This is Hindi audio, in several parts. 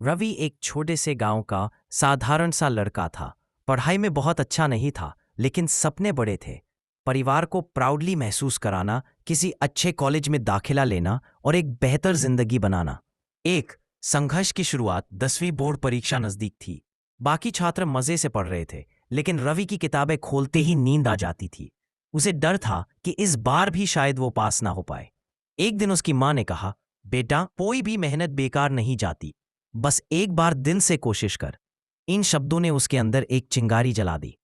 रवि एक छोटे से गांव का साधारण सा लड़का था। पढ़ाई में बहुत अच्छा नहीं था, लेकिन सपने बड़े थे। परिवार को प्राउडली महसूस कराना, किसी अच्छे कॉलेज में दाखिला लेना और एक बेहतर जिंदगी बनाना। एक संघर्ष की शुरुआत 10वीं बोर्ड परीक्षा नजदीक थी। बाकी छात्र मजे से पढ़ रहे थे, लेकिन रवि की किताबें खोलते ही नींद आ जाती थी। उसे डर था कि इस बार भी शायद वो पास ना हो पाए। एक दिन उसकी माँ ने कहा, बेटा, कोई भी मेहनत बेकार नहीं जाती, बस एक बार दिल से कोशिश कर। इन शब्दों ने उसके अंदर एक चिंगारी जला दी।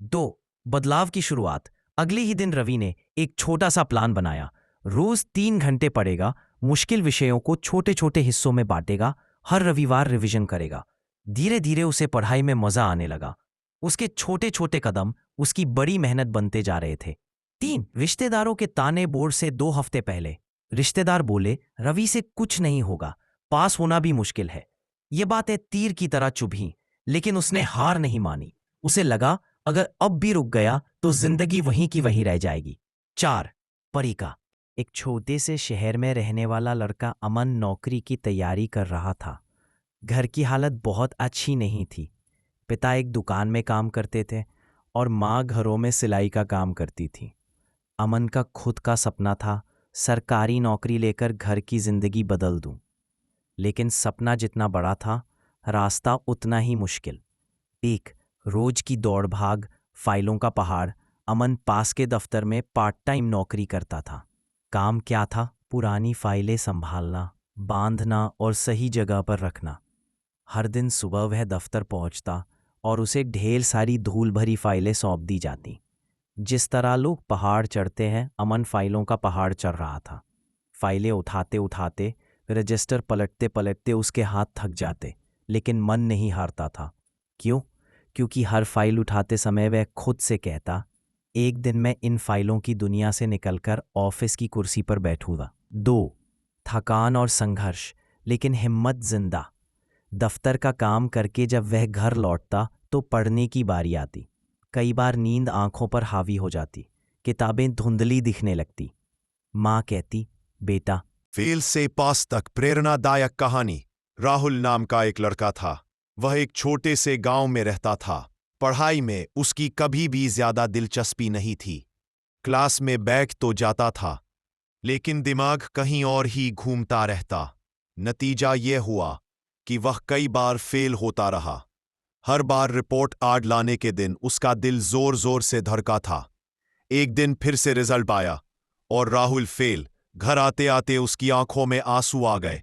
2 बदलाव की शुरुआत। अगले ही दिन रवि ने एक छोटा सा प्लान बनाया। रोज 3 घंटे पढ़ेगा, मुश्किल विषयों को छोटे छोटे हिस्सों में बांटेगा, हर रविवार रिवीजन करेगा। धीरे धीरे उसे पढ़ाई में मजा आने लगा। उसके छोटे छोटे कदम उसकी बड़ी मेहनत बनते जा रहे थे। 3 रिश्तेदारों के ताने बोर्ड से 2 हफ्ते पहले। रिश्तेदार बोले, रवि से कुछ नहीं होगा, पास होना भी मुश्किल है। ये बातें तीर की तरह चुभी, लेकिन उसने हार नहीं मानी। उसे लगा, अगर अब भी रुक गया तो जिंदगी वहीं की वहीं रह जाएगी। 4 परिका। एक छोटे से शहर में रहने वाला लड़का अमन नौकरी की तैयारी कर रहा था। घर की हालत बहुत अच्छी नहीं थी। पिता एक दुकान में काम करते थे और माँ घरों में सिलाई का काम करती थी। अमन का खुद का सपना था, सरकारी नौकरी लेकर घर की जिंदगी बदल दूं। लेकिन सपना जितना बड़ा था, रास्ता उतना ही मुश्किल। एक रोज की दौड़ भाग, फाइलों का पहाड़। अमन पास के दफ्तर में पार्ट टाइम नौकरी करता था। काम क्या था? पुरानी फाइलें संभालना, बांधना और सही जगह पर रखना। हर दिन सुबह वह दफ्तर पहुंचता और उसे ढेर सारी धूल भरी फाइलें सौंप दी जाती। जिस तरह लोग पहाड़ चढ़ते हैं, अमन फाइलों का पहाड़ चढ़ रहा था। फाइलें उठाते उठाते, रजिस्टर पलटते पलटते उसके हाथ थक जाते, लेकिन मन नहीं हारता था। क्यों? क्योंकि हर फाइल उठाते समय वह खुद से कहता, एक दिन मैं इन फाइलों की दुनिया से निकलकर ऑफिस की कुर्सी पर बैठूंगा। 2 थकान और संघर्ष, लेकिन हिम्मत जिंदा। दफ्तर का काम करके जब वह घर लौटता तो पढ़ने की बारी आती। कई बार नींद आंखों पर हावी हो जाती, किताबें धुंधली दिखने लगती। माँ कहती, बेटा। फेल से पास तक प्रेरणादायक कहानी। राहुल नाम का एक लड़का था। वह एक छोटे से गांव में रहता था। पढ़ाई में उसकी कभी भी ज्यादा दिलचस्पी नहीं थी। क्लास में बैठ तो जाता था, लेकिन दिमाग कहीं और ही घूमता रहता। नतीजा यह हुआ कि वह कई बार फेल होता रहा। हर बार रिपोर्ट कार्ड लाने के दिन उसका दिल जोर जोर से धड़का था। एक दिन फिर से रिजल्ट आया और राहुल फेल। घर आते आते उसकी आंखों में आंसू आ गए।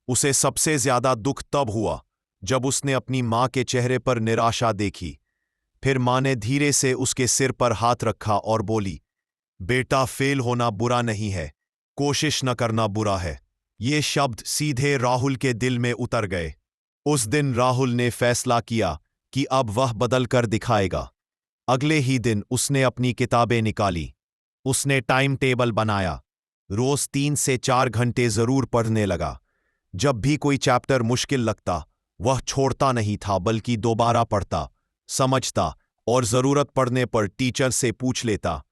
उसे सबसे ज्यादा दुख तब हुआ जब उसने अपनी मां के चेहरे पर निराशा देखी। फिर मां ने धीरे से उसके सिर पर हाथ रखा और बोली, बेटा, फेल होना बुरा नहीं है, कोशिश न करना बुरा है। ये शब्द सीधे राहुल के दिल में उतर गए। उस दिन राहुल ने फैसला किया कि अब वह बदल कर दिखाएगा। अगले ही दिन उसने अपनी किताबें निकाली। उसने टाइम टेबल बनाया। रोज 3 से 4 घंटे जरूर पढ़ने लगा। जब भी कोई चैप्टर मुश्किल लगता, वह छोड़ता नहीं था, बल्कि दोबारा पढ़ता, समझता और जरूरत पड़ने पर टीचर से पूछ लेता।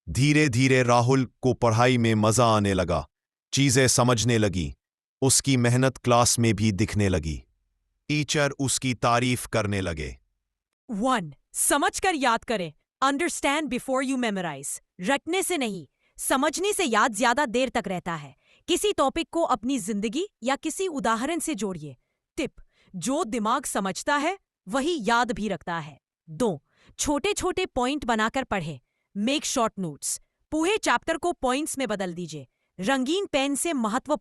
धीरे धीरे राहुल को पढ़ाई में मजा आने लगा। चीजें समझने लगी। उसकी मेहनत क्लास में भी दिखने लगी। टीचर उसकी तारीफ करने लगे। 1 समझकर याद करें। Understand before you memorise. रटने से नहीं, समझने से याद ज्यादा देर तक रहता है। किसी टॉपिक को अपनी जिंदगी या किसी उदाहरण से जोड़िए। टिप: जो दिमाग समझता है वही याद भी रखता है। 2 छोटे छोटे पॉइंट बनाकर पढ़ें। Make short notes. पूरे चैप्टर को पॉइंट्स में बदल दीजिए। रंगीन पेन से महत्वपूर्ण